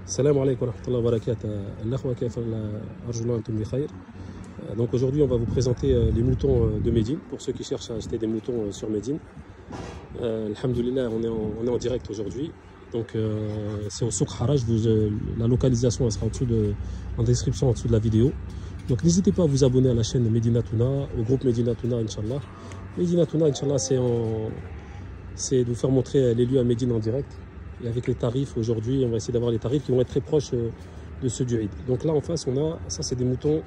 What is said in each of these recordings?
Salam alaikum wa rahmatullahi wa barakatuh. L'Akhwa kayfa arjullah antum bi khair. Donc aujourd'hui on va vous présenter les moutons de Médine pour ceux qui cherchent à acheter des moutons sur Médine. Alhamdulillah, on est en direct aujourd'hui. Donc c'est au Souk Haraj, la localisation elle sera en description en dessous de la vidéo. Donc n'hésitez pas à vous abonner à la chaîne Medina Touna, au groupe Medina Touna Inch'Allah. Medina Touna Inch'Allah c'est de vous faire montrer les lieux à Médine en direct. Et avec les tarifs aujourd'hui, on va essayer d'avoir les tarifs qui vont être très proches de ceux du Eid. Donc là en face on a, ça c'est des moutons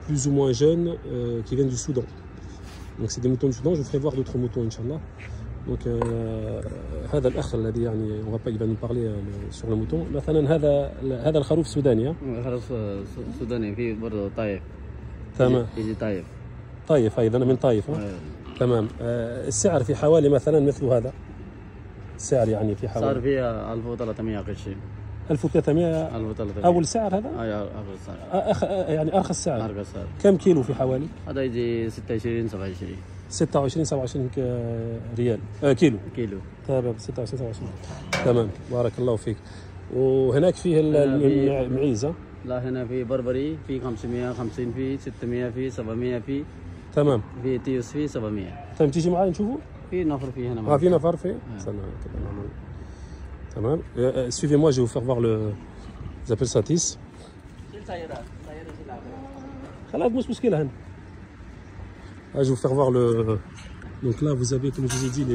plus ou moins jeunes qui viennent du Soudan. Donc c'est des moutons du Soudan, je vous ferai voir d'autres moutons Inch'Allah. Donc هذا الأخ الذي يعني il va nous parler sur le mouton. مثلا هذا الخروف سوداني. خروف سوداني في برضه طايف. تمام. يجي طايف. طايف أيضا من طايف. تمام. السعر في حوالي مثلا مثل هذا. السعر يعني في حوالي. صار فيها 1300 قرشين. 1300. 1300. أول سعر هذا؟ أي أول سعر. يعني أرخص سعر. أرخص سعر. كم كيلو في حوالي؟ هذا يجي 26 27. 26 27 ريال كيلو. كيلو. تمام 26 27. تمام بارك الله فيك. وهناك فيه المعيزة. لا هنا في بربري في 550 في 600 في 700 في. تمام. في تيوس في 700. تمام تيجي معي نشوفه؟ في نفر في هنا. في نفر في؟ تمام. Suivez-moi, je vais vous faire voir ils appellent ça tis. خلاص مش مشكلة هنا. Je vais vous faire voir Donc là, vous avez, comme je vous ai dit,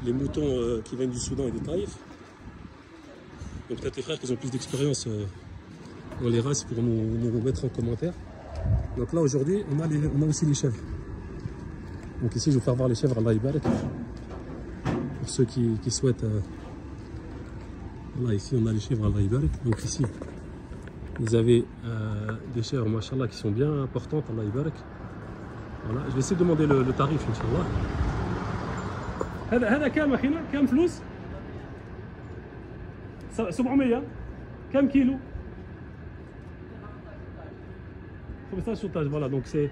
les moutons qui viennent du Soudan et du Taïf. Donc peut-être les frères qui ont plus d'expérience dans les races pour nous mettre en commentaire. Donc là, aujourd'hui, on a aussi les chèvres. Donc ici, je vais vous faire voir les chèvres Allah Ibarak. Pour ceux qui souhaitent... Voilà, ici, on a les chèvres Allah Ibarak. Donc ici, vous avez des chèvres, machallah, qui sont bien importantes Allah Ibarak. Voilà, je vais essayer de demander le tarif Inch'Allah. هذا كم أخينا؟ كم فلوس؟ 700 كم كيلو؟ 15 sautage, voilà, donc c'est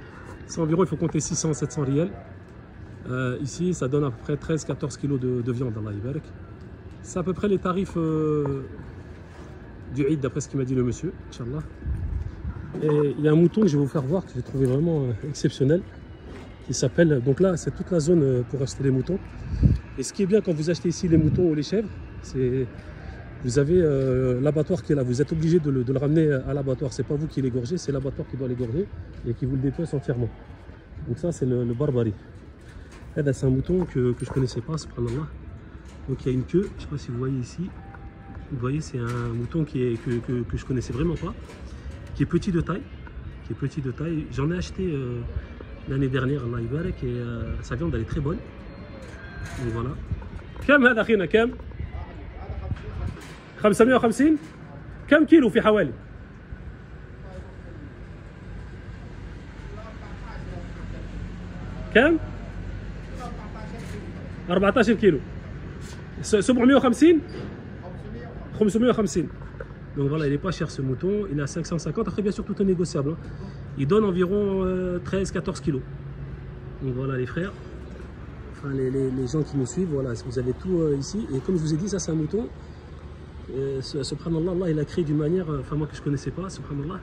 environ, il faut compter 600-700 riels. Ici, ça donne à peu près 13-14 kilos de viande, Allah Ibarak. C'est à peu près les tarifs du Eid, d'après ce qu'il m'a dit le monsieur, Inch'Allah. Et il y a un mouton que je vais vous faire voir, que j'ai trouvé vraiment exceptionnel, qui s'appelle, donc là c'est toute la zone pour acheter les moutons. Et ce qui est bien quand vous achetez ici les moutons ou les chèvres, c'est vous avez l'abattoir qui est là, vous êtes obligé de le ramener à l'abattoir, c'est pas vous qui l'égorgez, c'est l'abattoir qui doit l'égorger et qui vous le dépece entièrement. Donc ça c'est le barbari. C'est un mouton que je connaissais pas, subhanallah. Donc il y a une queue, je sais pas si vous voyez ici, vous voyez c'est un mouton que je connaissais vraiment pas, qui est petit de taille, J'en ai acheté l'année dernière, Allah Ibarak, et sa viande elle est très bonne. Donc voilà. كم هذا أخينا كم؟ 550 كم كيلو في حوالي؟ كم؟ 14 كيلو. 750 550. Donc voilà, il n'est pas cher ce mouton, il est à 550. Après, bien sûr, tout est négociable. Hein. Il donne environ 13-14 kilos. Donc voilà, les frères, enfin les gens qui nous suivent, voilà, vous avez tout ici. Et comme je vous ai dit, ça c'est un mouton. Subhanallah, Allah, il a créé d'une manière, enfin moi que je ne connaissais pas, subhanallah.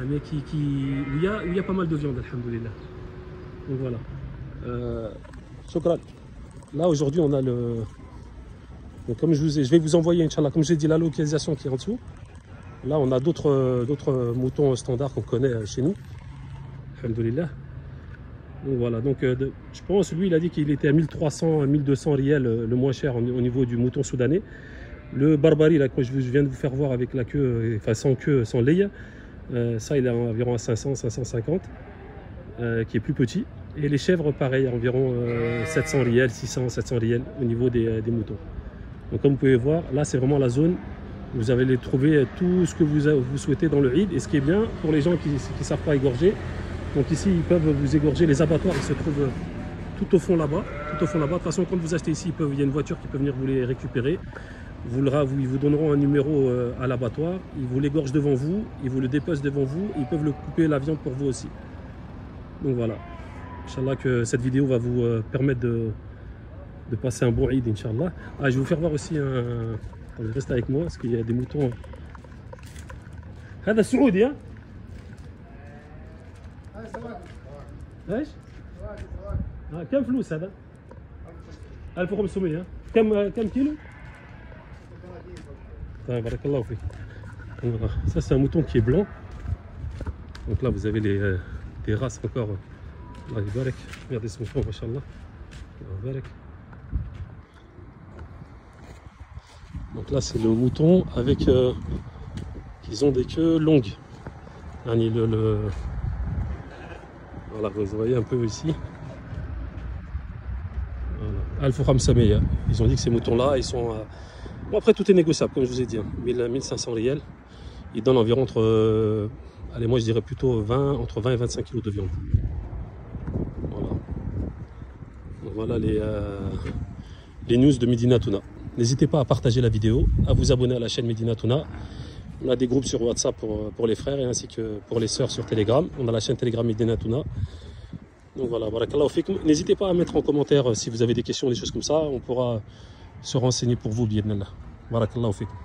Mais où il y a pas mal de viande, alhamdoulilah. Donc voilà. Shukran. Là aujourd'hui, on a le. Donc comme je vais vous envoyer, Inch'Allah, comme j'ai dit, la localisation qui est en dessous. Là, on a d'autres moutons standards qu'on connaît chez nous. Alhamdoulilah. Donc voilà, donc je pense, lui, il a dit qu'il était à 1300, 1200 riels, le moins cher au niveau du mouton soudanais. Le barbari, là, que je viens de vous faire voir avec la queue, enfin sans queue, sans lait, ça, il est environ à 500, 550, qui est plus petit. Et les chèvres, pareil, environ 700 riels, 600, 700 riels au niveau des moutons. Donc comme vous pouvez voir, là c'est vraiment la zone où vous allez trouver tout ce que vous souhaitez dans le Eid. Et ce qui est bien pour les gens qui ne savent pas égorger, donc ici ils peuvent vous égorger, les abattoirs ils se trouvent tout au fond là-bas. De toute façon quand vous achetez ici, il y a une voiture qui peut venir vous les récupérer. Ils vous donneront un numéro à l'abattoir, ils vous l'égorgent devant vous, ils vous le dépecent devant vous, ils peuvent le couper la viande pour vous aussi. Donc voilà, Inch'Allah que cette vidéo va vous permettre de passer un bon Eid, Inch'Allah. Ah, je vais vous faire voir aussi un... Attendez, reste avec moi parce qu'il y a des moutons. هذا سعودي ها؟ ايش؟ كم فلوس هذا؟ 1500 ها؟ كم كيلو؟ طيب بارك الله فيك. Ça c'est un mouton qui est blanc. Donc là vous avez des races encore. Allah يبارك. Regardez ce mouton, machallah. Allah يبارك. Donc là c'est le mouton avec ils ont des queues longues. Voilà, vous voyez un peu ici. Voilà. Al-Foukham-Sameya. Ils ont dit que ces moutons-là, ils sont... Bon, après, tout est négociable, comme je vous ai dit. 1500 riels. Ils donnent environ entre... allez, moi, je dirais plutôt entre 20 et 25 kg de viande. Voilà. Donc, voilà les news de Medina Touna. N'hésitez pas à partager la vidéo, à vous abonner à la chaîne Medina Touna. On a des groupes sur WhatsApp pour les frères et ainsi que pour les sœurs sur Telegram. On a la chaîne Telegram Medina Touna. Donc voilà, barakallahu fikum. N'hésitez pas à mettre en commentaire si vous avez des questions, des choses comme ça. On pourra se renseigner pour vous, bi'idhnillah. Barakallahu fikum.